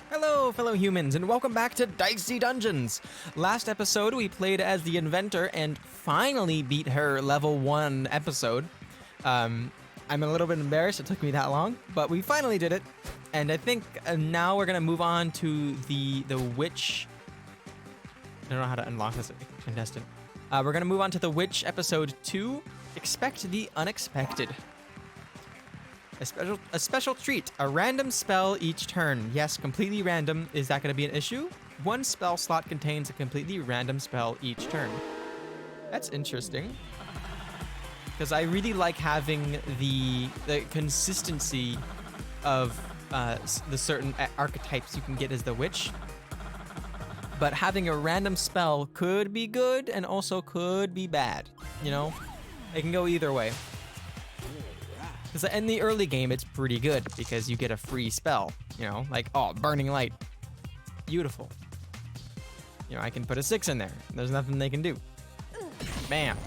Hello, fellow humans, and welcome back to Dicey Dungeons! Last episode, we played as the Inventor and finally beat her level 1 episode. I'm a little bit embarrassed it took me that long, but we finally did it. And I think now we're gonna move on to the witch. I don't know how to unlock this contestant. We're gonna move on to the witch episode 2. Expect the unexpected. A special treat, a random spell each turn. Yes, completely random. Is that going to be an issue? One spell slot contains a completely random spell each turn. That's interesting. Because I really like having the consistency of the certain archetypes you can get as the witch. But having a random spell could be good and also could be bad. You know, it can go either way. Because in the early game, it's pretty good because you get a free spell, you know, like, oh, Burning Light. Beautiful. You know, I can put a 6 in there. There's nothing they can do. Bam.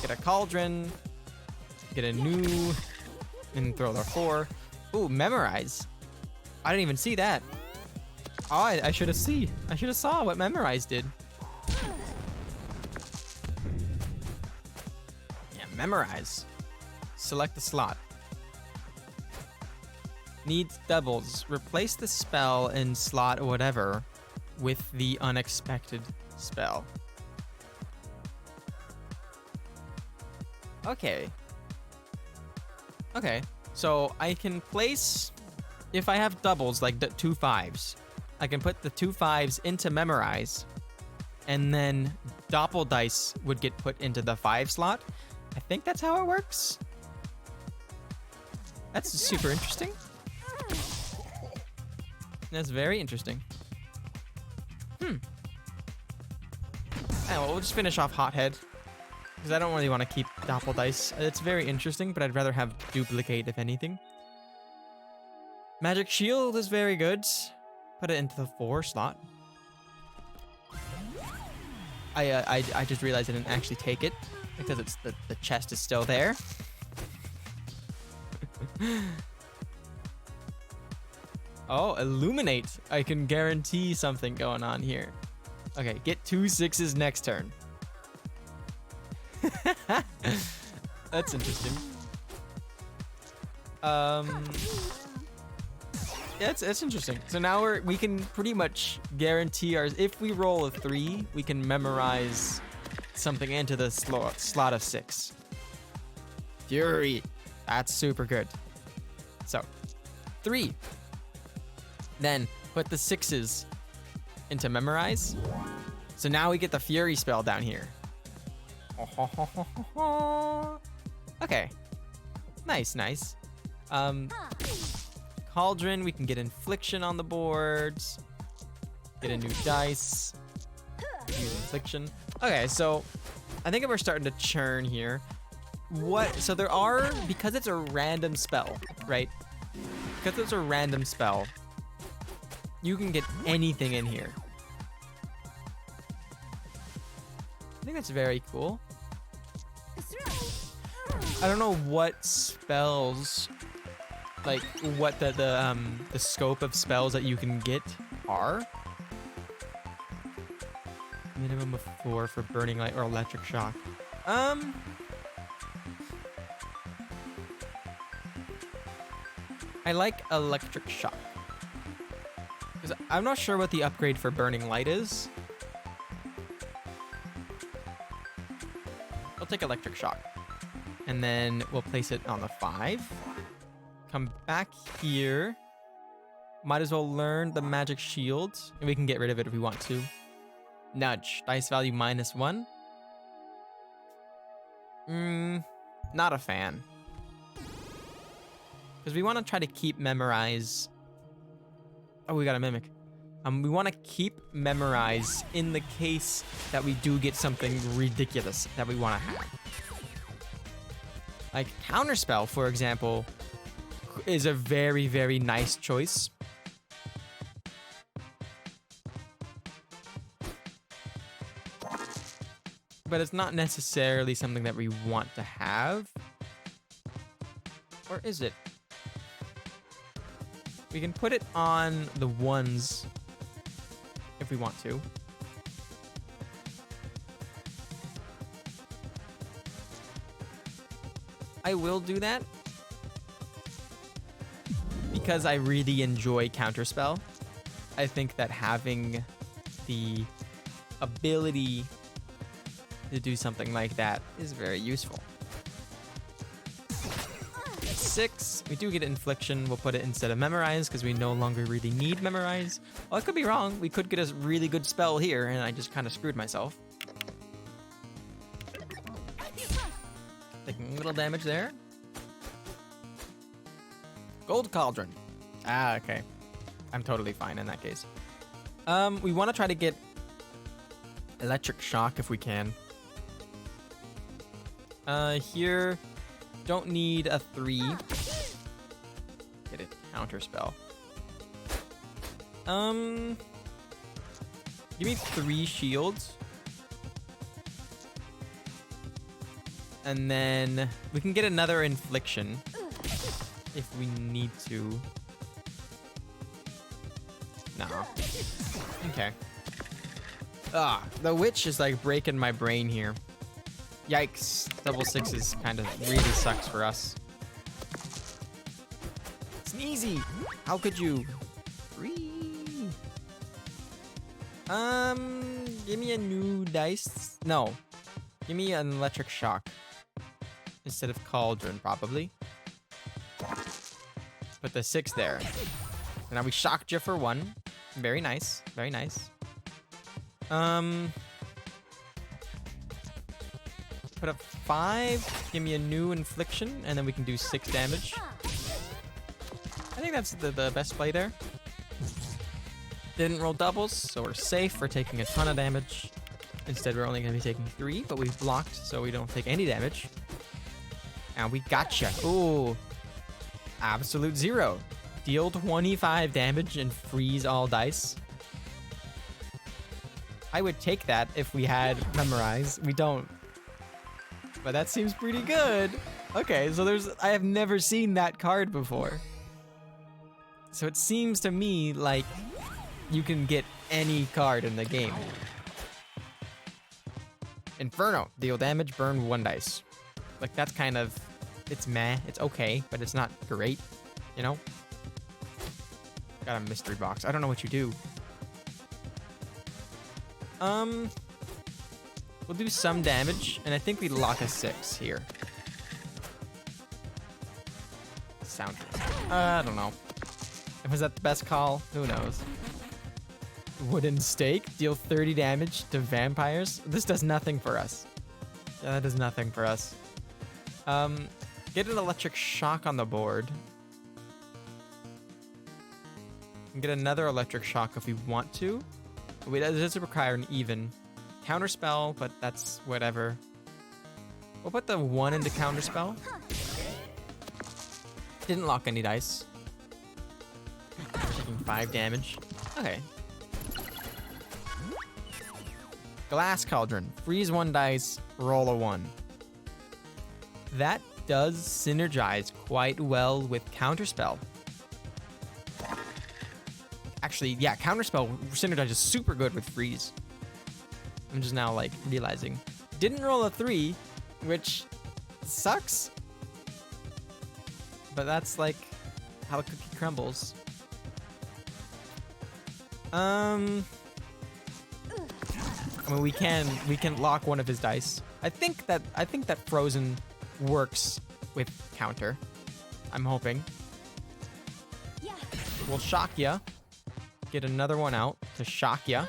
Get a Cauldron. Get a new. And throw the 4. Ooh, Memorize. I didn't even see that. Oh, I should have seen. I should have saw what Memorize did. Yeah, Memorize. Select the slot. Needs doubles. Replace the spell in slot or whatever with the unexpected spell. Okay. Okay. So I can place, if I have doubles, like the 2 5s, I can put the 2 5s into Memorize, and then Doppel Dice would get put into the 5 slot. I think that's how it works. That's super interesting. That's very interesting. Oh, well, we'll just finish off Hothead. Because I don't really want to keep Doppel Dice. It's very interesting, but I'd rather have Duplicate, if anything. Magic Shield is very good. Put it into the 4 slot. I just realized I didn't actually take it. Because it's the chest is still there. Oh, Illuminate. I can guarantee something going on here. Okay, get 2 6s next turn. That's interesting. Yeah, it's interesting. So now we can pretty much guarantee ours. If we roll a 3, we can memorize something into the slot of 6. Fury. That's super good. So, 3. Then put the 6s into Memorize. So now we get the Fury spell down here. Okay. Nice, nice. Cauldron, we can get Infliction on the boards. Get a new dice. Use Infliction. Okay, so I think we're starting to churn here. So there are, because it's a random spell, right? Because it's a random spell, you can get anything in here. I think that's very cool. I don't know what spells, like what the scope of spells that you can get are. Minimum of 4 for Burning Light or Electric Shock. I like Electric Shock. Because I'm not sure what the upgrade for Burning Light is. We'll take Electric Shock. And then we'll place it on the 5. Come back here. Might as well learn the Magic Shield. And we can get rid of it if we want to. Nudge. Dice value -1. Not a fan. Because we want to try to keep Memorize. Oh, we got a Mimic. We want to keep Memorize in the case that we do get something ridiculous that we want to have. Like Counterspell, for example, is a very, very nice choice. But it's not necessarily something that we want to have. Or is it? We can put it on the ones if we want to. I will do that because I really enjoy Counterspell. I think that having the ability to do something like that is very useful. 6. We do get Infliction. We'll put it instead of Memorize because we no longer really need Memorize. Well, I could be wrong. We could get a really good spell here, and I just kind of screwed myself. Taking a little damage there. Gold Cauldron. Ah, okay. I'm totally fine in that case. We want to try to get Electric Shock if we can. Here, don't need a 3. Get it, Counterspell. Give me 3 shields. And then we can get another Infliction if we need to. No. Okay. Ah, the witch is like breaking my brain here. Yikes. Double 6s kind of really sucks for us. Sneezy! How could you? 3. Give me a new dice. No. Give me an Electric Shock. Instead of Cauldron, probably. Put the 6 there. And now we shocked you for 1. Very nice. Very nice. Put up 5. Give me a new Infliction, and then we can do 6 damage. I think that's the best play there. Didn't roll doubles, so we're safe. We're taking a ton of damage. Instead, we're only going to be taking 3, but we've blocked, so we don't take any damage. And we gotcha. Ooh. Absolute 0. Deal 25 damage and freeze all dice. I would take that if we had Memorize. We don't. But that seems pretty good. Okay, so I have never seen that card before. So it seems to me like you can get any card in the game. Inferno. Deal damage, burn 1 dice. Like, that's kind of... It's meh. It's okay, but it's not great. You know? Got a mystery box. I don't know what you do. We'll do some damage, and I think we lock a 6 here. Sound. I don't know. Was that the best call? Who knows? Wooden Stake. Deal 30 damage to vampires. This does nothing for us. Yeah, that does nothing for us. Get an Electric Shock on the board. And get another Electric Shock if we want to. Wait, that does require an even. Counterspell, but that's whatever. We'll put the 1 into Counterspell. Didn't lock any dice. Taking 5 damage. Okay. Glass Cauldron. Freeze 1 dice, roll a 1. That does synergize quite well with Counterspell. Actually, yeah, Counterspell synergizes super good with Freeze. I'm just now, like, realizing. Didn't roll a 3, which sucks. But that's, like, how the cookie crumbles. I mean, we can lock one of his dice. I think that Frozen works with counter. I'm hoping. Yeah. We'll shock ya. Get another one out to shock ya.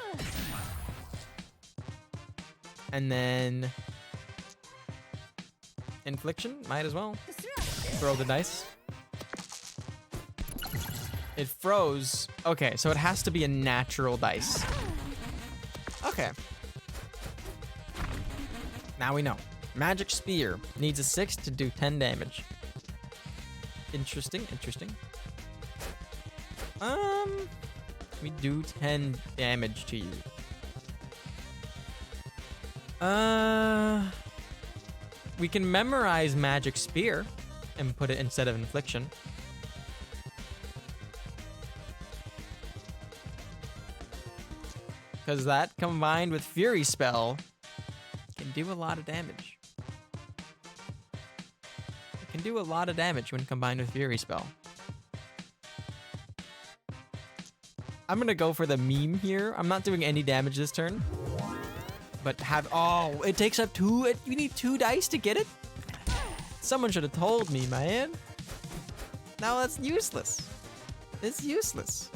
And then Infliction, might as well. Throw the dice. It froze. Okay, so it has to be a natural dice. Okay. Now we know. Magic Spear needs a 6 to do 10 damage. Interesting, interesting. We do 10 damage to you. We can memorize Magic Spear and put it instead of Infliction. Because that combined with Fury Spell can do a lot of damage. It can do a lot of damage when combined with Fury Spell. I'm gonna go for the meme here. I'm not doing any damage this turn. But it takes up 2, you need 2 dice to get it? Someone should have told me, man. Now that's useless. It's useless.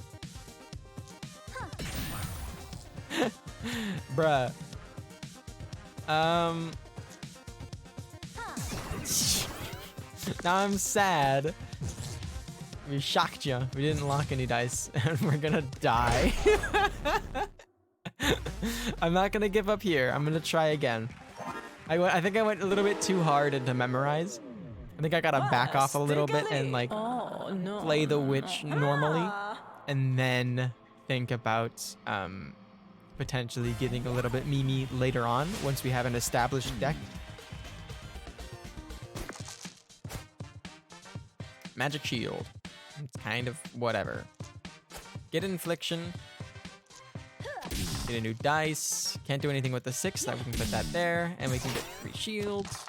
Bruh. Now I'm sad. We shocked you. We didn't lock any dice, and we're gonna die. I'm not gonna give up here. I'm gonna try again. I think I went a little bit too hard into memorize. I think I gotta back off a little bit and like play the witch normally, and then think about potentially getting a little bit memey later on once we have an established deck. Magic Shield. It's kind of whatever. Get Infliction. Get a new dice. Can't do anything with the 6, so we can put that there. And we can get 3 shields.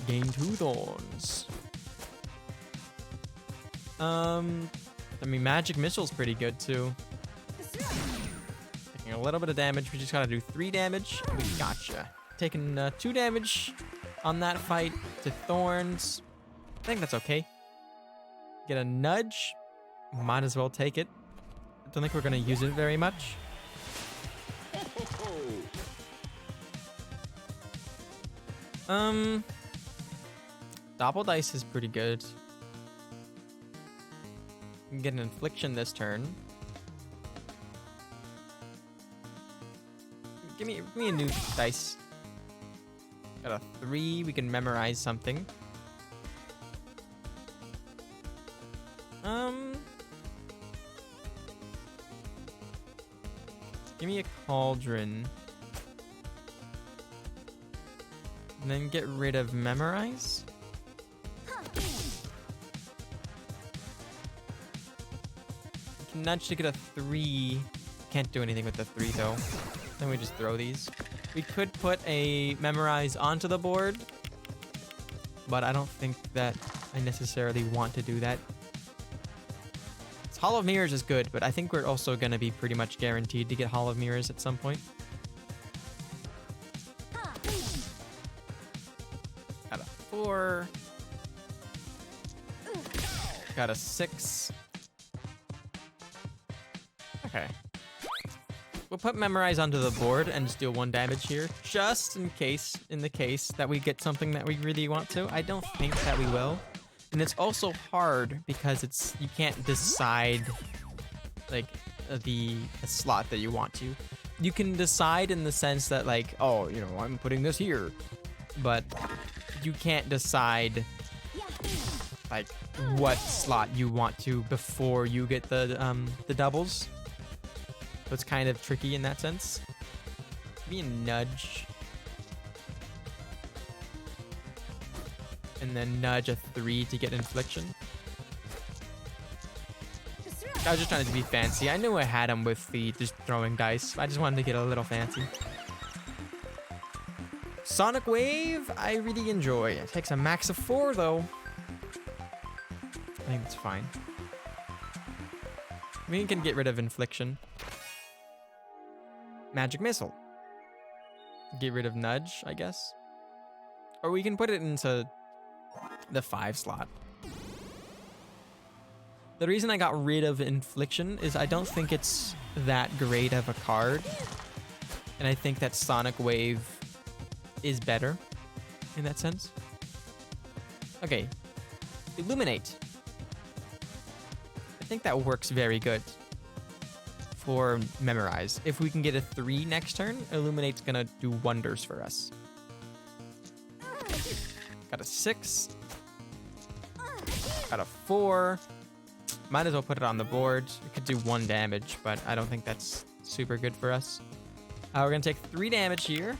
Gain 2 thorns. I mean, Magic Missile's pretty good too. Taking a little bit of damage. We just gotta do 3 damage. We gotcha. Taking 2 damage on that fight to thorns. I think that's okay. Get a nudge. Might as well take it. I don't think we're gonna use it very much. Double dice is pretty good. We can get an infliction this turn. Give me a new dice. Got a 3. We can memorize something. Give me a cauldron. And then get rid of memorize. Nudge to get a 3. Can't do anything with the 3 though. Then we just throw these. We could put a memorize onto the board, but I don't think that I necessarily want to do that. Hall of Mirrors is good, but I think we're also going to be pretty much guaranteed to get Hall of Mirrors at some point. Got a 4. Got a 6. Okay. We'll put memorize onto the board and just deal 1 damage here, just in the case that we get something that we really want to. I don't think that we will. And it's also hard because you can't decide like the slot that you want to. You can decide in the sense that like, oh, you know, I'm putting this here, but you can't decide like what slot you want to before you get the doubles. So it's kind of tricky in that sense. Maybe a nudge. And then nudge a 3 to get infliction. I was just trying to be fancy. I knew I had him with the just throwing dice. I just wanted to get a little fancy. Sonic Wave, I really enjoy. It takes a max of 4 though. I think it's fine. We can get rid of infliction. Magic Missile. Get rid of nudge, I guess. Or we can put it into the 5 slot. The reason I got rid of infliction is I don't think it's that great of a card. And I think that Sonic Wave is better in that sense. Okay. Illuminate. I think that works very good for memorize. If we can get a 3 next turn, Illuminate's gonna do wonders for us. Got a 6. Got a 4. Might as well put it on the board. We could do 1 damage, but I don't think that's super good for us. We're gonna take 3 damage here.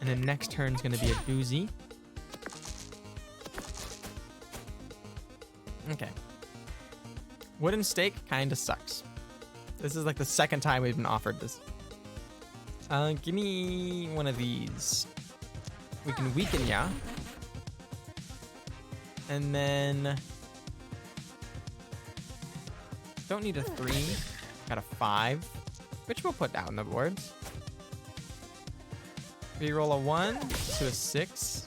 And then next turn's gonna be a doozy. Okay. Wooden stake kinda sucks. This is like the second time we've been offered this. Give me one of these. We can weaken ya. And then... Don't need a 3. Got a 5. Which we'll put down on the boards. Reroll a 1 to a 6.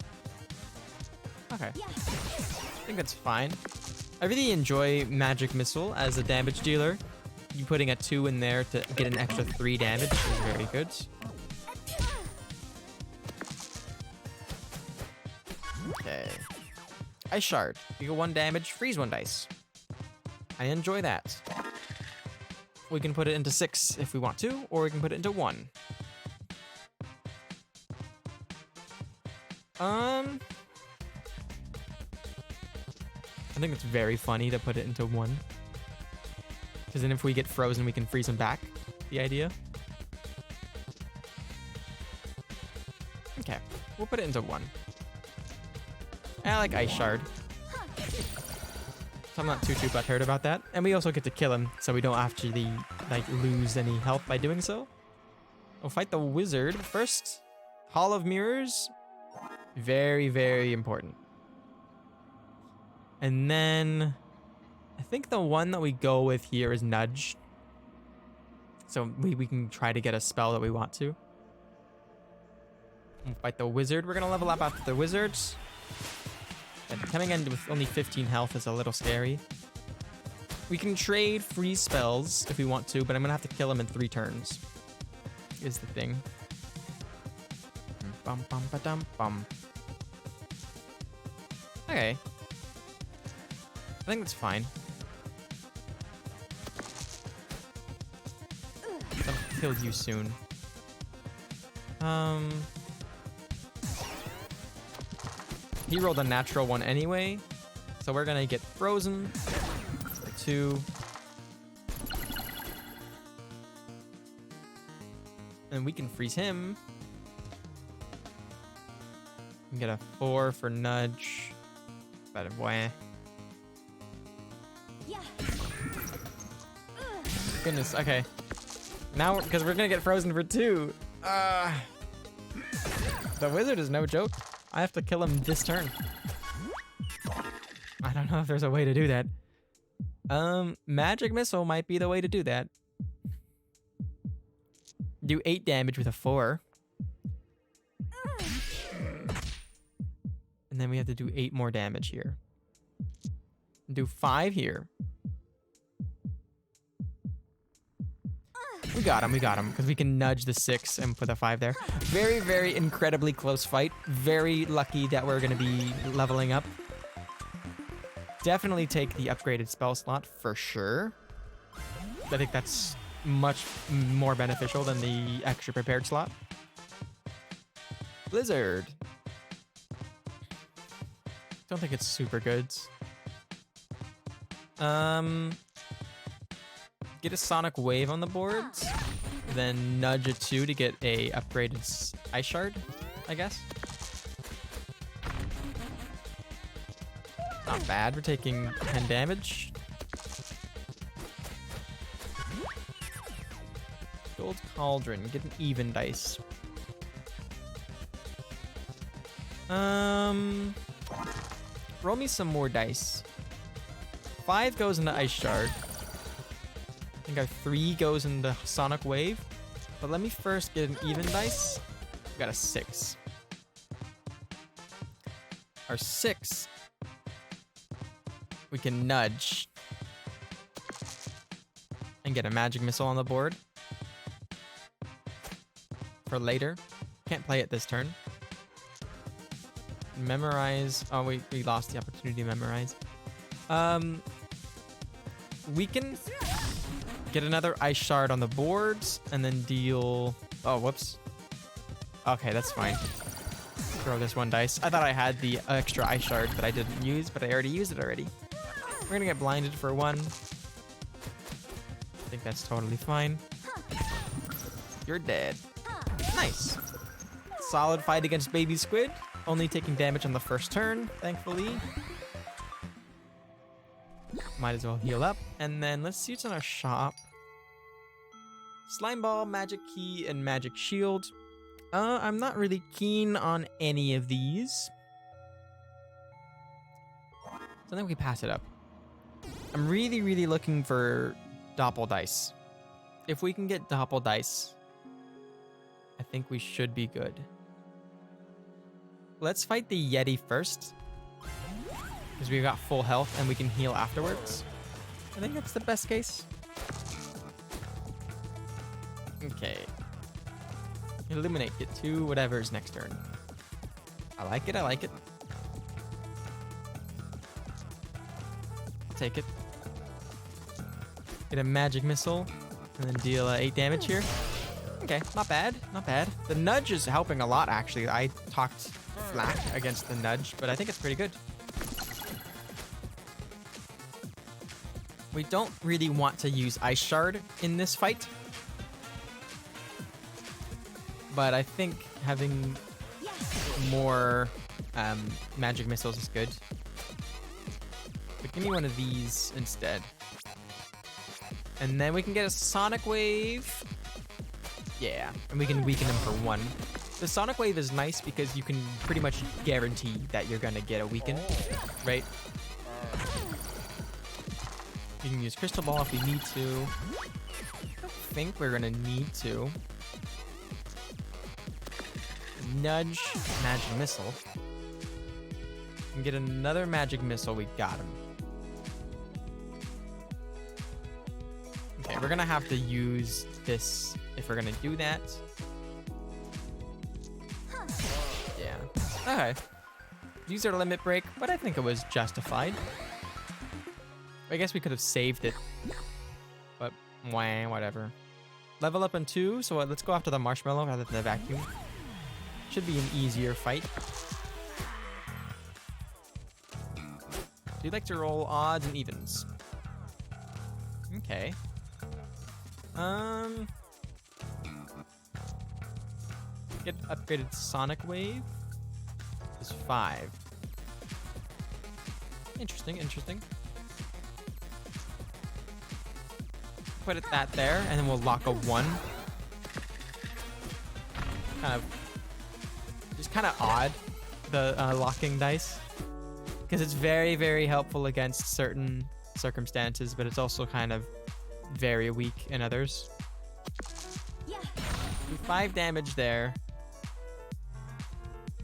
Okay. I think that's fine. I really enjoy Magic Missile as a damage dealer. You putting a 2 in there to get an extra 3 damage is very good. Okay. Ice Shard. You get 1 damage, freeze 1 dice. I enjoy that. We can put it into 6 if we want to, or we can put it into 1. I think it's very funny to put it into 1. Because then if we get frozen, we can freeze him back. The idea. Okay, we'll put it into 1. I like Ice Shard. So I'm not too butthurt about that. And we also get to kill him, so we don't actually like lose any health by doing so. We'll fight the wizard first. Hall of Mirrors. Very, very important. And then I think the one that we go with here is Nudge. So we can try to get a spell that we want to. We'll fight the wizard. We're gonna level up after the wizards. And coming in with only 15 health is a little scary. We can trade free spells if we want to, but I'm gonna have to kill him in 3 turns. Is the thing. Bum bum ba dum bum. Okay. I think that's fine. I'll kill you soon. He rolled a natural 1 anyway, so we're gonna get frozen for 2. And we can freeze him. We can get a 4 for Nudge. But wah. Goodness, okay. Now, because we're gonna get frozen for 2. The wizard is no joke. I have to kill him this turn. I don't know if there's a way to do that. Magic Missile might be the way to do that. Do 8 damage with a 4. And then we have to do 8 more damage here. Do 5 here. We got him, because we can nudge the 6 and put a 5 there. Very, very incredibly close fight. Very lucky that we're going to be leveling up. Definitely take the upgraded spell slot for sure. I think that's much more beneficial than the extra prepared slot. Blizzard. Don't think it's super good. Get a Sonic Wave on the boards, then nudge a 2 to get a upgraded Ice Shard, I guess. Not bad, we're taking 10 damage. Gold Cauldron, get an even dice. Roll me some more dice. 5 goes into Ice Shard. I think our 3 goes into Sonic Wave. But let me first get an even dice. We got a 6. Our 6, we can nudge and get a Magic Missile on the board for later. Can't play it this turn. Memorize. Oh, we lost the opportunity to memorize. We can get another Ice Shard on the boards and then deal... Oh, whoops. Okay, that's fine. Throw this 1 dice. I thought I had the extra Ice Shard that I didn't use, but I already used it already. We're gonna get blinded for 1. I think that's totally fine. You're dead. Nice. Solid fight against Baby Squid. Only taking damage on the first turn, thankfully. Might as well heal up. And then let's see what's in our shop. Slime Ball, Magic Key, and Magic Shield. I'm not really keen on any of these. So I think we pass it up. I'm really, really looking for Doppel Dice. If we can get Doppel Dice, I think we should be good. Let's fight the Yeti first, because we've got full health and we can heal afterwards. I think that's the best case. Okay. Illuminate, get 2, whatever's next turn. I like it, I like it. I'll take it. Get a magic missile, and then deal 8 damage here. Okay, not bad, not bad. The nudge is helping a lot, actually. I talked flack against the nudge, but I think it's pretty good. We don't really want to use Ice Shard in this fight, but I think having more magic missiles is good. But give me one of these instead. And then we can get a Sonic Wave. Yeah, and we can weaken them for 1. The Sonic Wave is nice because you can pretty much guarantee that you're gonna get a weaken, right? You can use Crystal Ball if we need to. I don't think we're gonna need to. Nudge, Magic Missile. And get another Magic Missile, we got him. Okay, we're gonna have to use this if we're gonna do that. Yeah. Okay. Use our limit break, but I think it was justified. I guess we could have saved it, but wah, whatever. Level up in 2, so let's go after the Marshmallow rather than the Vacuum. Should be an easier fight. Do you like to roll odds and evens? Okay. Get upgraded Sonic Wave. Is 5. Interesting, interesting. Put it that there, and then we'll lock a 1. Just kind of odd, the locking dice, because it's very, very helpful against certain circumstances, but it's also kind of very weak in others. Do 5 damage there.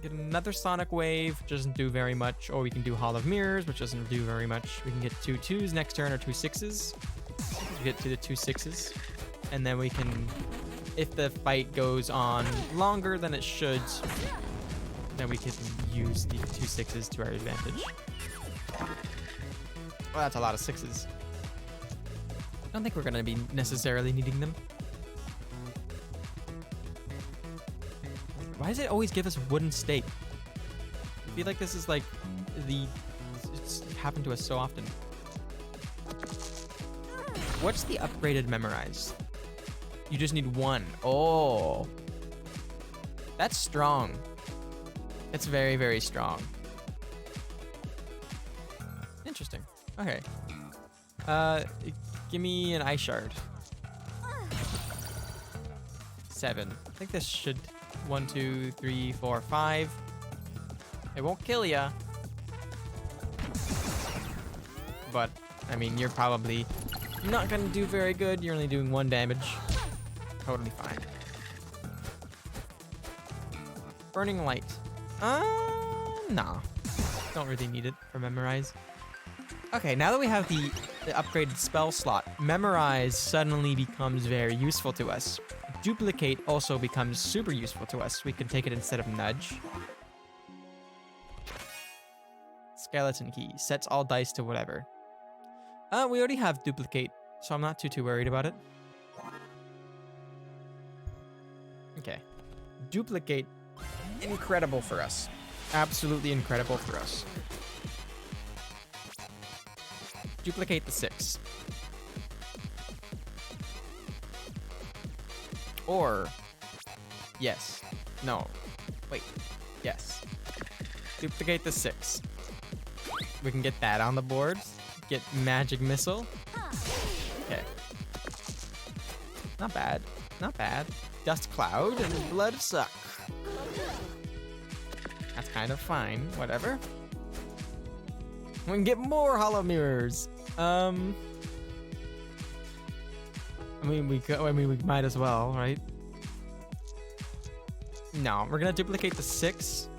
Get another Sonic Wave, which doesn't do very much, or we can do Hall of Mirrors, which doesn't do very much. We can get 2 2s next turn or 2 6s. We get to the 2 6s, and then we can, if the fight goes on longer than it should, then we can use the 2 6s to our advantage. Well, that's a lot of 6s. I don't think we're gonna be necessarily needing them. Why does it always give us wooden stake? I feel like this is like it's happened to us so often. What's the upgraded Memorize? You just need 1. Oh. That's strong. It's very, very strong. Interesting. Okay. Give me an Ice Shard. 7. I think this should... 1, 2, 3, 4, 5. It won't kill ya. But, I mean, you're probably not gonna do very good. You're only doing 1 damage. Totally fine. Burning Light. Nah. Don't really need it for Memorize. Okay, now that we have the upgraded spell slot, Memorize suddenly becomes very useful to us. Duplicate also becomes super useful to us. We can take it instead of Nudge. Skeleton Key. Sets all dice to whatever. We already have Duplicate, so I'm not too worried about it. Okay. Duplicate. Incredible for us. Absolutely incredible for us. Duplicate the 6. Or, yes. No. Wait. Yes. Duplicate the 6. We can get that on the board. Get magic missile. Okay. Not bad. Not bad. Dust cloud and blood suck. That's kind of fine. Whatever. We can get more hollow mirrors. I mean, we might as well, right? No, we're gonna duplicate the 6.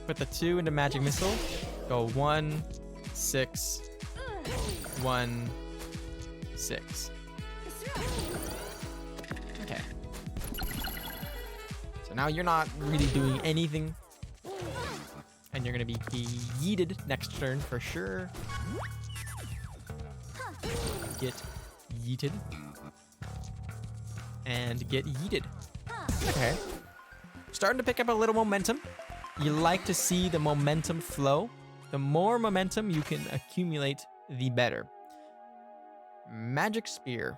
Put the 2 into magic missile. Go 1, 6, 1, 6. Okay. So now you're not really doing anything. And you're gonna be yeeted next turn for sure. Get yeeted. And get yeeted. Okay. Starting to pick up a little momentum. You like to see the momentum flow. The more momentum you can accumulate, the better. Magic Spear.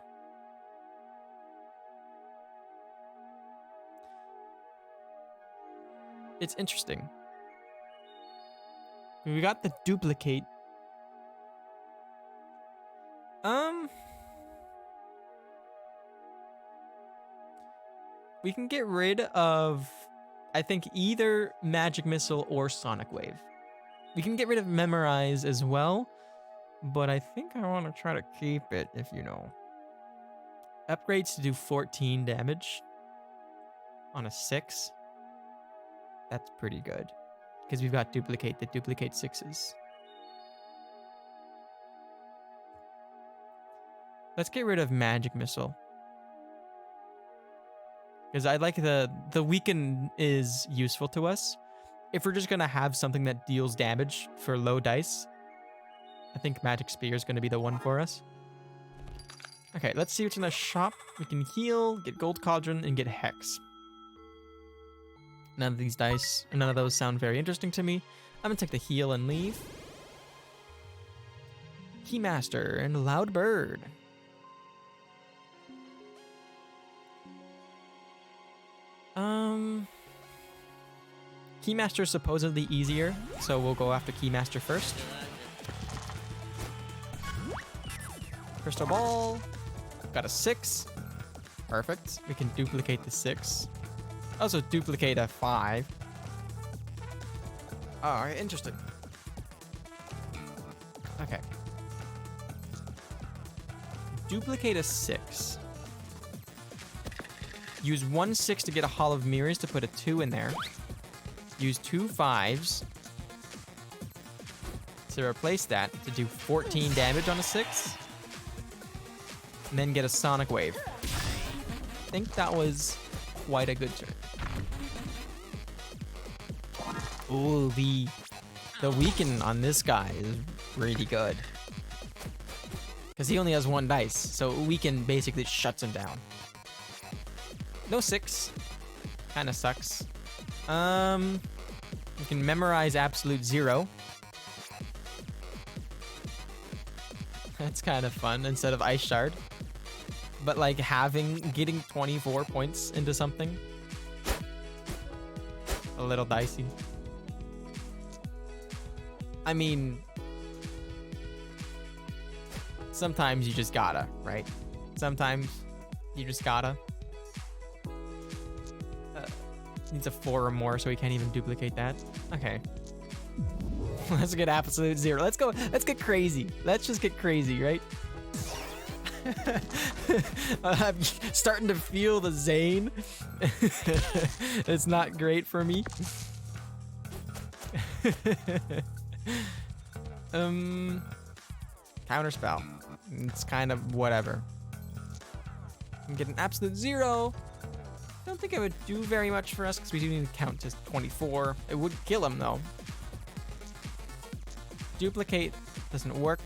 It's interesting. We got the duplicate. We can get rid of, I think, either Magic Missile or Sonic Wave. We can get rid of Memorize as well, but I think I want to try to keep it, if you know. Upgrades to do 14 damage on a 6. That's pretty good, because we've got Duplicate that duplicates 6s. Let's get rid of Magic Missile. Because I like the weaken is useful to us. If we're just going to have something that deals damage for low dice, I think Magic Spear is going to be the one for us. Okay, let's see what's in the shop. We can heal, get Gold Cauldron, and get Hex. None of these dice, none of those sound very interesting to me. I'm going to take the heal and leave. Keymaster and Loud Bird. Keymaster is supposedly easier, so we'll go after Keymaster first. Crystal Ball. Got a 6. Perfect. We can duplicate the 6. Also duplicate a 5. Oh, interesting. Okay. Duplicate a 6. Use 1 6 to get a Hall of Mirrors to put a 2 in there. Use 2 5s to replace that to do 14 damage on a 6. And then get a Sonic Wave. I think that was quite a good turn. Ooh, the weaken on this guy is really good. Because he only has 1 dice, so weaken basically shuts him down. No 6. Kinda sucks. You can memorize Absolute 0. That's kind of fun instead of Ice Shard. But like getting 24 points into something. A little dicey. I mean, sometimes you just gotta, right? Sometimes you just gotta. Needs a 4 or more, so we can't even duplicate that. Okay. Let's get Absolute 0. Let's go. Let's get crazy. Let's just get crazy, right? I'm starting to feel the Zane. It's not great for me. Counterspell. It's kind of whatever. I'm getting Absolute 0. I don't think it would do very much for us because we do need to count to 24. It would kill him though. Duplicate doesn't work.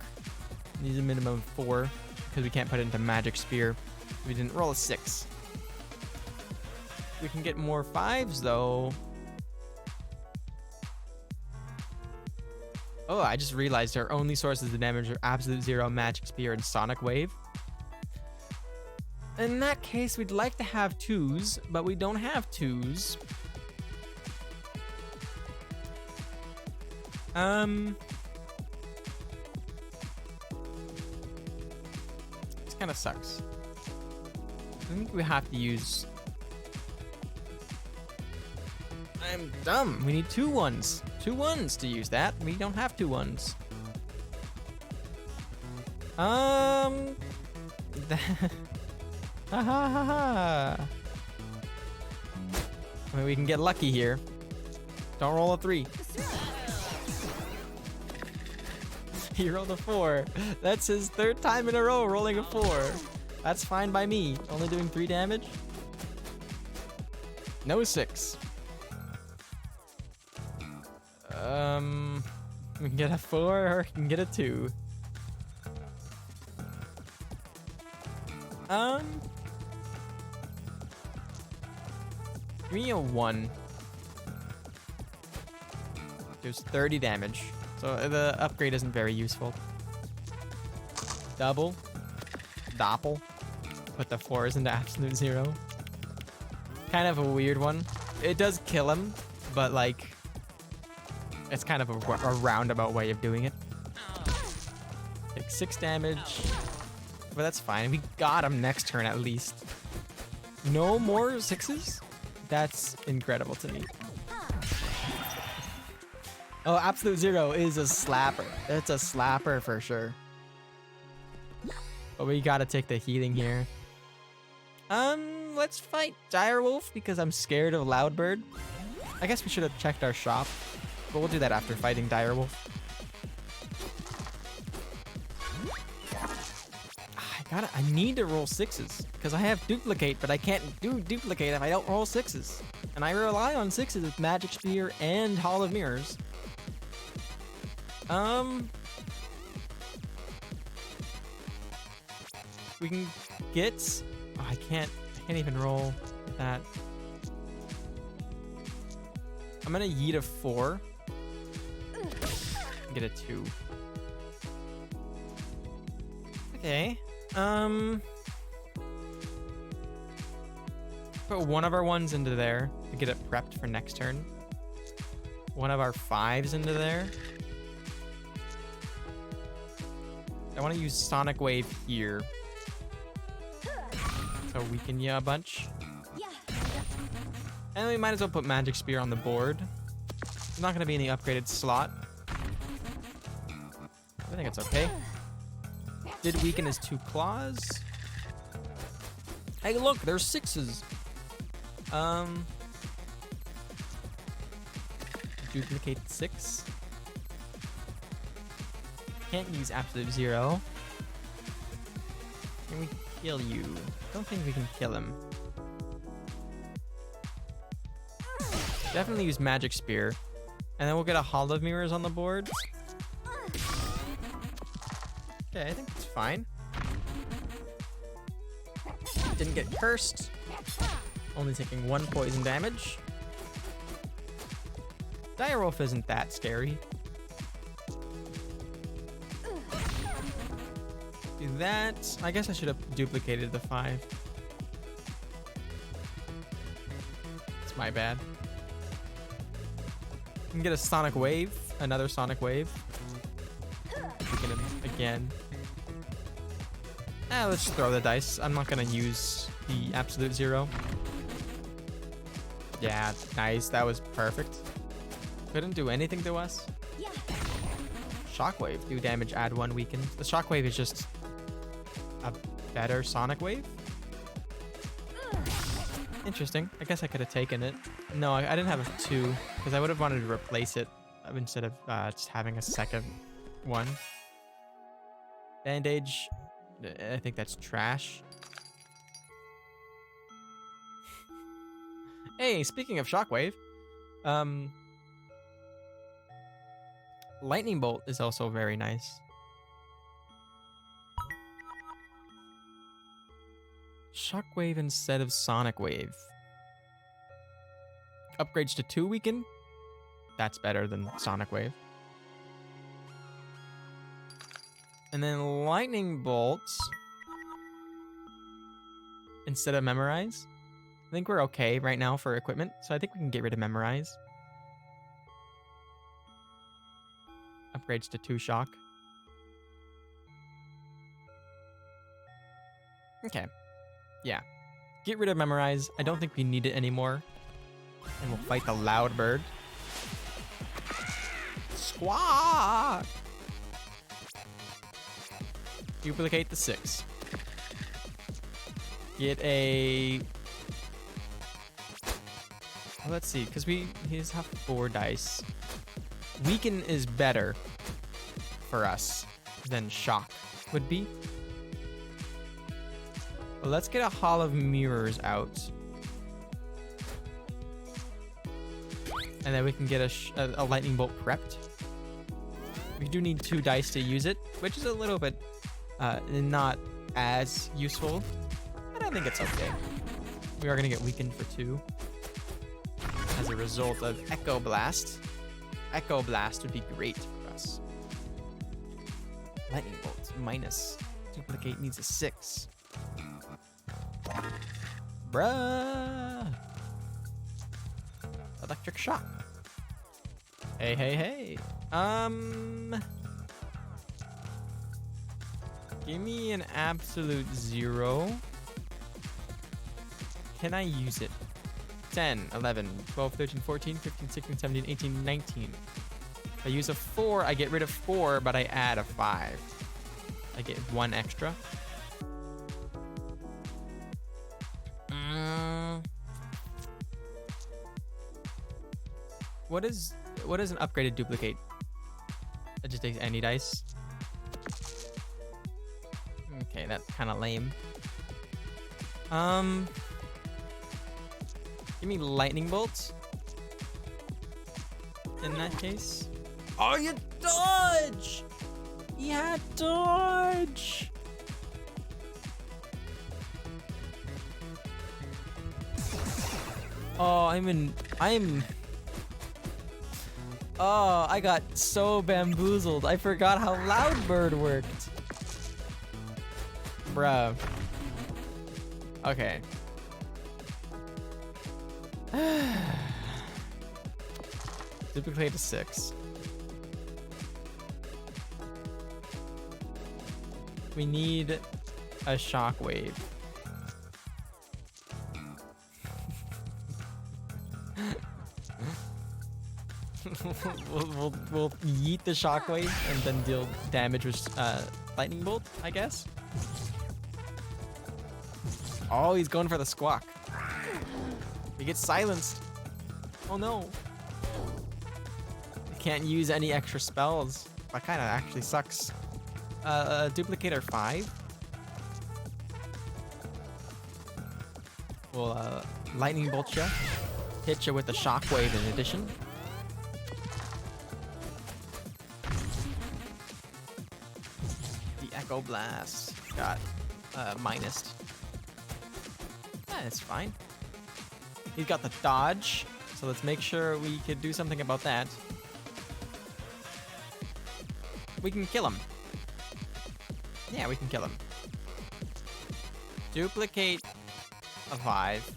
Needs a minimum of 4 because we can't put it into Magic Spear. We didn't roll a 6. We can get more 5s though. Oh, I just realized our only sources of damage are Absolute 0, Magic Spear, and Sonic Wave. In that case, we'd like to have 2s, but we don't have 2s. kind of sucks. I think we have to use... I'm dumb. We need 2 1s. 2 1s to use that. We don't have 2 1s. Ha ha ha ha. I mean, we can get lucky here. Don't roll a 3. He rolled a 4. That's his 3rd time in a row rolling a 4. That's fine by me. Only doing 3 damage. No 6. We can get a 4 or we can get a 2. Give me a 1. There's 30 damage. So the upgrade isn't very useful. Double. Doppel. Put the 4s into absolute 0. Kind of a weird one. It does kill him, but like... it's kind of a roundabout way of doing it. Take 6 damage. But that's fine. We got him next turn at least. No more 6s? That's incredible to me. Oh, absolute 0 is a slapper. It's a slapper for sure. But we gotta take the healing here. Let's fight Direwolf because I'm scared of Loudbird. I guess we should have checked our shop, but we'll do that after fighting Direwolf. I need to roll 6s because I have duplicate, but I can't do duplicate if I don't roll 6s. And I rely on 6s with Magic Spear and Hall of Mirrors. We can get... oh, I can't even roll that. I'm gonna yeet a 4. Get a 2. Okay. Put one of our 1s into there to get it prepped for next turn. One of our 5s into there. I want to use Sonic Wave here. So weaken you a bunch. And we might as well put Magic Spear on the board. It's not going to be in the upgraded slot. I think it's okay. Did weaken his 2 claws. Hey, look, there's 6s. Duplicate 6. Can't use absolute 0. Can we kill you? Don't think we can kill him. Definitely use Magic Spear. And then we'll get a Hall of Mirrors on the board. Okay, I think it's fine. Didn't get cursed. Only taking 1 poison damage. Direwolf isn't that scary. Do that. I guess I should have duplicated the 5. It's my bad. We can get a Sonic Wave. Another Sonic Wave. Weaken him again. Let's just throw the dice. I'm not gonna use the absolute 0. Yeah, nice. That was perfect. Couldn't do anything to us. Shockwave. Do damage, add 1, weaken. The Shockwave is just a better Sonic Wave. Interesting. I guess I could have taken it. No, I didn't have a 2 because I would have wanted to replace it instead of just having a second one. Bandage. I think that's trash. Hey, speaking of Shockwave, Lightning Bolt is also very nice. Shockwave instead of Sonic Wave. Upgrades to 2 weaken. That's better than Sonic Wave. And then Lightning Bolts instead of Memorize. I think we're okay right now for equipment, so I think we can get rid of Memorize. Upgrades to 2 Shock. Okay. Yeah. Get rid of Memorize. I don't think we need it anymore. And we'll fight the loud bird. Squawk! Duplicate the 6. Get a... Well, let's see, because he's have 4 dice. Weaken is better for us than Shock would be. Well, let's get a Hall of Mirrors out. And then we can get a Lightning Bolt prepped. We do need 2 dice to use it, which is a little bit not as useful, but I think it's okay. We are going to get weakened for 2 as a result of Echo Blast. Echo Blast would be great for us. Lightning Bolt minus. Duplicate needs a 6. Bruh. Electric Shock. Hey, hey, hey. Give me an absolute 0. Can I use it? 10, 11, 12, 13, 14, 15, 16, 17, 18, 19. If I use a 4, I get rid of 4, but I add a 5. I get 1 extra. What is an upgraded duplicate? It just takes any dice. Okay, that's kind of lame. Give me lightning bolts. In that case. Oh, you dodge! Yeah, dodge! Oh, Oh, I got so bamboozled. I forgot how Loud Bird worked. Bruh. Okay. Duplicate to 6. We need a shockwave. we'll yeet the shockwave and then deal damage with lightning bolt, I guess. Oh, he's going for the squawk. He gets silenced. Oh no. He can't use any extra spells. That kind of actually sucks. Duplicator 5. We'll lightning bolt you. Hit you with the shockwave in addition. The Echo Blast got minused. It's fine. He's got the dodge, so let's make sure we could do something about that. We can kill him. Yeah, we can kill him. Duplicate a 5.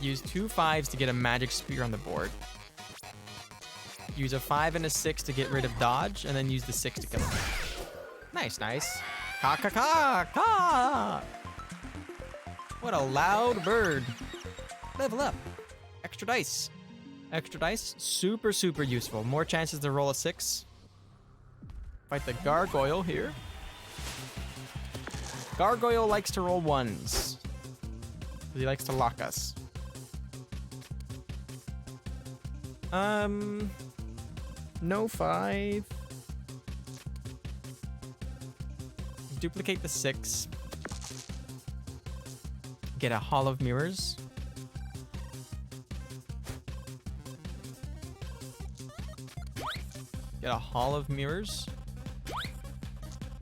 Use 2 5s to get a magic spear on the board. Use a 5 and a 6 to get rid of dodge, and then use the 6 to kill him. Nice, nice. Ka ka ka ka! What a loud bird. Level up. Extra dice. Extra dice, super, super useful. More chances to roll a 6. Fight the gargoyle here. Gargoyle likes to roll 1s. He likes to lock us. No 5. Duplicate the 6. Get a Hall of Mirrors. Get a Hall of Mirrors.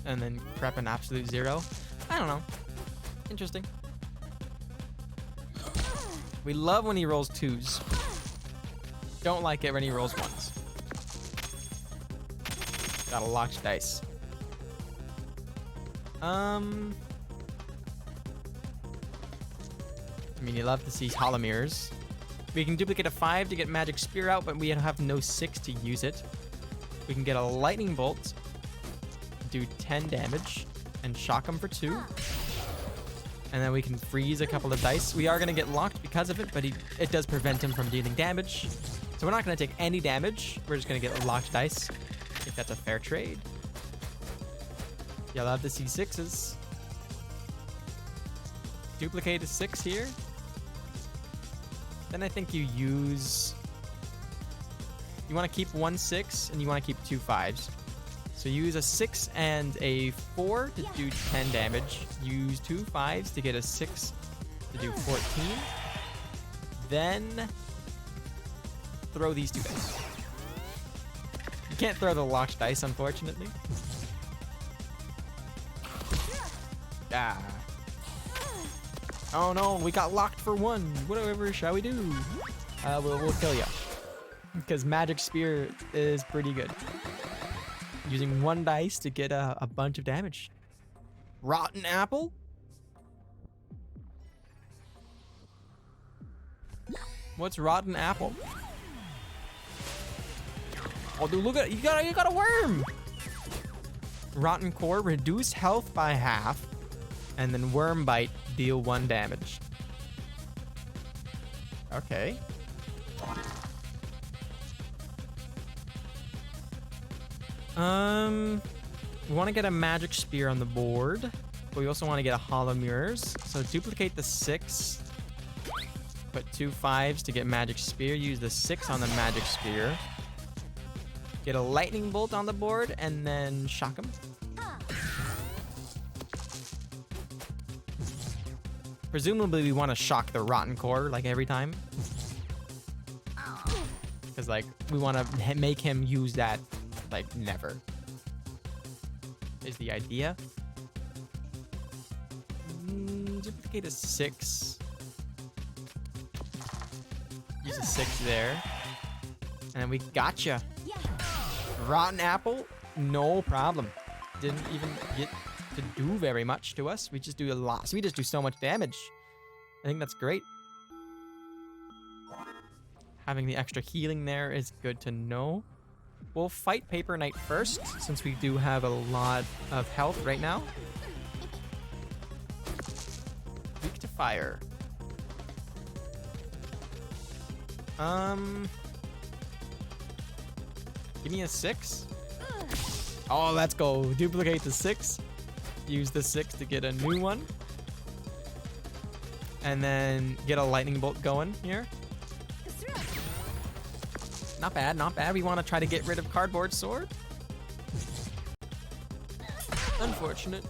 And then prep an absolute 0. I don't know. Interesting. We love when he rolls 2s. Don't like it when he rolls 1s. Got a locked dice. I mean, you love to see Hall of Mirrors. We can duplicate a 5 to get Magic Spear out, but we have no 6 to use it. We can get a Lightning Bolt, do 10 damage. and shock him for 2. And then we can freeze a couple of dice. We are going to get locked because of it, but it does prevent him from dealing damage. So we're not going to take any damage. We're just going to get locked dice. I think that's a fair trade. You'll have the C6s. Duplicate a 6 here. Then I think you use... You want to keep 1 6 and you want to keep 2 5s. So use a 6 and a 4 to do 10 damage. Use 2 5s to get a 6 to do 14. Then throw these 2 dice. You can't throw the locked dice, unfortunately. Ah. Oh no, we got locked for 1. Whatever shall we do? We'll kill you. Because Magic Spear is pretty good. Using 1 dice to get a bunch of damage. Rotten Apple? What's Rotten Apple? Oh, dude, look at it. You got a worm. Rotten Core, reduce health by half. And then Worm Bite, deal 1 damage. Okay. We want to get a Magic Spear on the board, but we also want to get a Hollow Mirrors. So duplicate the 6. Put 2 5s to get Magic Spear. Use the 6 on the Magic Spear. Get a Lightning Bolt on the board, and then shock him. Presumably we want to shock the Rotten Core, like, every time. Because, like, we want to make him use that, like, never. Is the idea. Duplicate a 6. Use a 6 there. And then we gotcha. Rotten Apple, no problem. Didn't even get to do very much to us. We just do a lot. So we just do so much damage. I think that's great. Having the extra healing there is good to know. We'll fight Paper Knight first, since we do have a lot of health right now. Weak to fire. Give me a 6. Oh, let's go. Duplicate the 6. Use the 6 to get a new one. And then get a lightning bolt going here. Not bad, not bad. We want to try to get rid of Cardboard Sword. Unfortunate.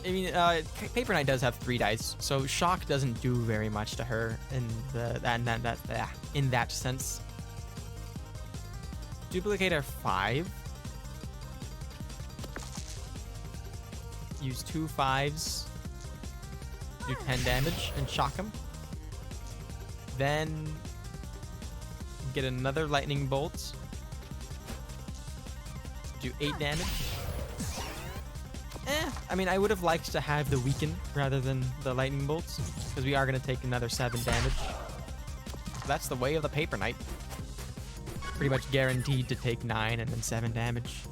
I mean, Paper Knight does have 3 dice, so shock doesn't do very much to her in in that sense. Duplicate our 5. Use 2 5s. Do 10 damage and shock him. Then get another lightning bolt. Do 8 damage. I mean, I would have liked to have the weaken rather than the lightning bolts, because we are going to take another 7 damage. That's the way of the Paper Knight. Pretty much guaranteed to take 9 and then 7 damage.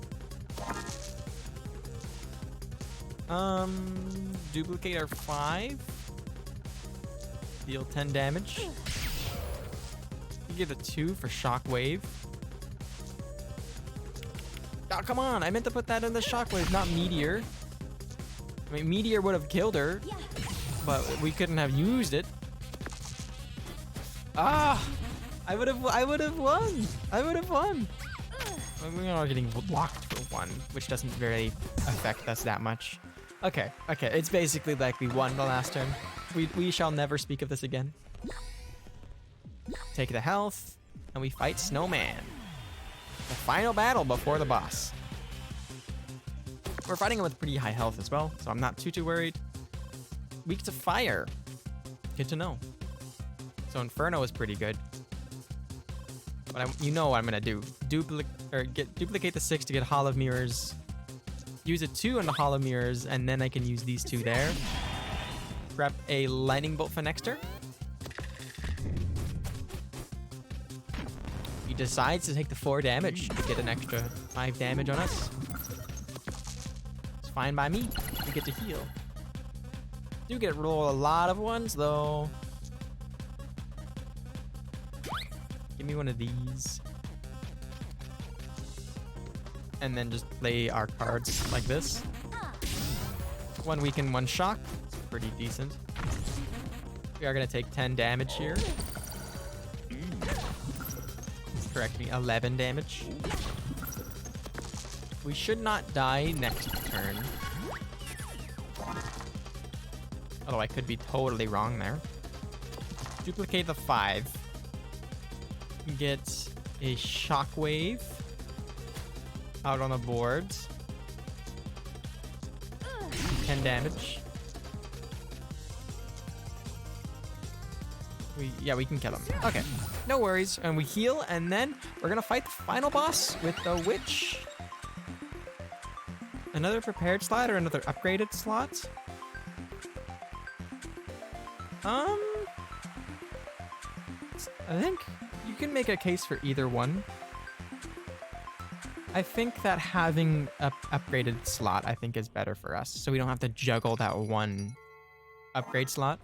Duplicate our 5. Deal 10 damage. Give a 2 for Shockwave. Oh, come on. I meant to put that in the Shockwave, not Meteor. I mean, Meteor would have killed her, but we couldn't have used it. Ah! I would have won. I would have won. We are getting blocked for 1, which doesn't really affect us that much. Okay. It's basically like we won the last turn. We shall never speak of this again. Take the health, and we fight Snowman. The final battle before the boss. We're fighting him with pretty high health as well, so I'm not too worried. Weak to fire. Good to know. So Inferno is pretty good. But you know what I'm gonna do. Duplicate the 6 to get Hollow Mirrors. Use a 2 on the Hollow Mirrors, and then I can use these 2 there. Prep a Lightning Bolt for next turn. He decides to take the 4 damage to get an extra 5 damage on us. fine by me. We get to heal. Do get to roll a lot of ones though. Give me one of these. And then just play our cards like this. One weaken, one shock. It's pretty decent. We are gonna take 10 damage here. Correct me, 11 damage. We should not die next turn. Although I could be totally wrong there. Duplicate the 5. Get a shockwave out on the board. 10 damage. We can kill him. Okay, no worries. And we heal, and then we're gonna fight the final boss with the witch. Another prepared slot or another upgraded slot? I think you can make a case for either one. I think that having a upgraded slot, I think, is better for us, so we don't have to juggle that one upgrade slot.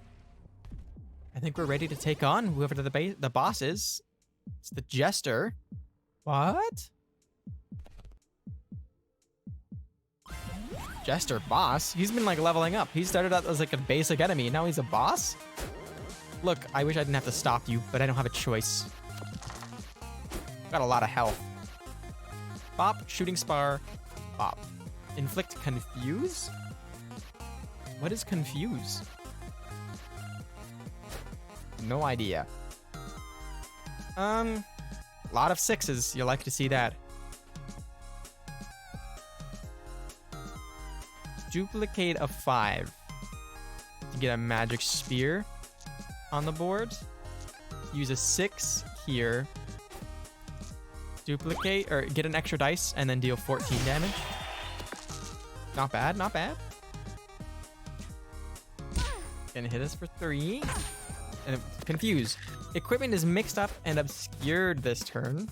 I think we're ready to take on whoever the boss is. It's the Jester. What? Jester boss? He's been like leveling up. He started out as like a basic enemy. Now he's a boss? Look, I wish I didn't have to stop you, but I don't have a choice. Got a lot of health. Bop, shooting spar, bop. Inflict confuse? What is confuse? No idea. Lot of 6s. You like to see that. Duplicate a 5 to get a magic spear on the board. Use a 6 here. Duplicate or get an extra dice and then deal 14 damage. Not bad, not bad. Gonna hit us for 3. And confuse. Equipment is mixed up and obscured this turn.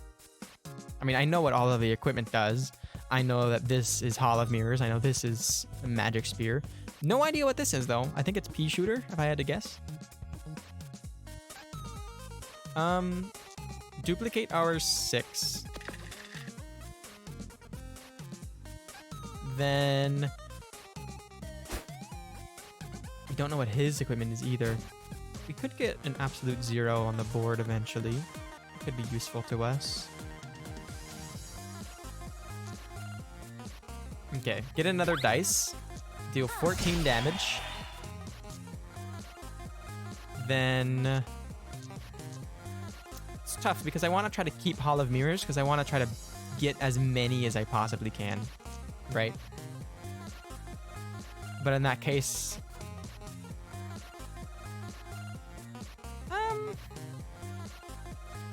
I mean, I know what all of the equipment does. I know that this is Hall of Mirrors. I know this is a magic spear. No idea what this is though. I think it's pea shooter, if I had to guess. Duplicate our 6. Then we don't know what his equipment is either. We could get an absolute 0 on the board eventually. It could be useful to us. Okay, get another dice. Deal 14 damage. Then it's tough because I want to try to keep Hall of Mirrors because I want to try to get as many as I possibly can, right? But in that case,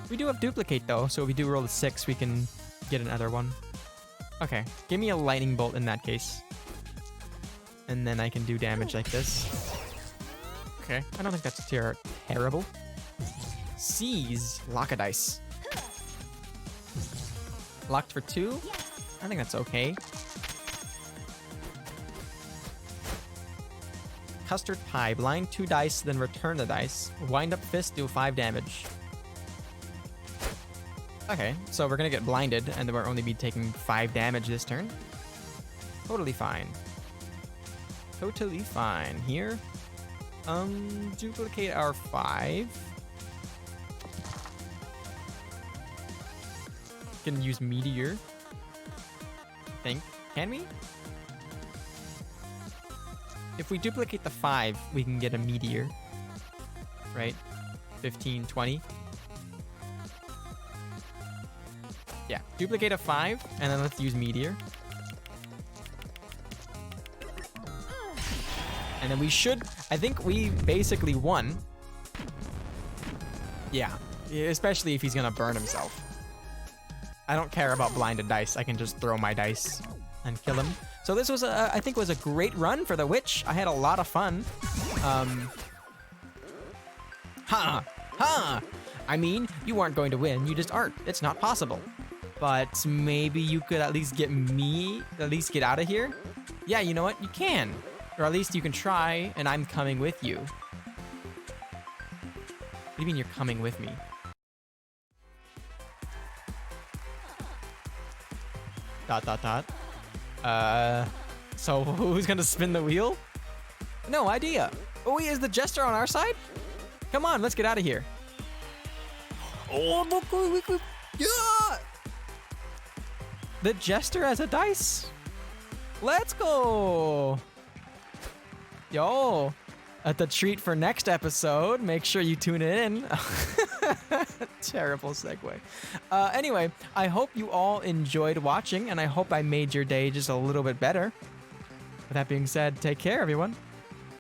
we do have duplicate though, so if we do roll a 6, we can get another one. Okay, give me a lightning bolt in that case. And then I can do damage like this. Okay, I don't think that's terrible. Seize, lock a dice. Locked for 2? I think that's okay. Custard pie, blind 2 dice, then return the dice. Wind up fist, do 5 damage. Okay, so we're gonna get blinded, and then we'll only be taking 5 damage this turn. Totally fine. Totally fine. Here, duplicate our 5. Can use meteor. I think. Can we? If we duplicate the 5, we can get a meteor. Right? 15, 20. Yeah, duplicate a 5, and then let's use meteor. And then we should, I think we basically won. Yeah, especially if he's gonna burn himself. I don't care about blinded dice. I can just throw my dice and kill him. So this was, I think, was a great run for the witch. I had a lot of fun. I mean, you aren't going to win. You just aren't. It's not possible. But maybe you could at least get me, at least get out of here. Yeah, you know what? You can. Or at least you can try, and I'm coming with you. What do you mean you're coming with me? Dot, dot, dot. So who's gonna spin the wheel? No idea. Oh, wait, is the jester on our side? Come on, let's get out of here. Oh, look, yeah! The jester has a dice. Let's go. Yo, at the treat for next episode. Make sure you tune in. Terrible segue. Anyway, I hope you all enjoyed watching, and I hope I made your day just a little bit better. With that being said, take care, everyone.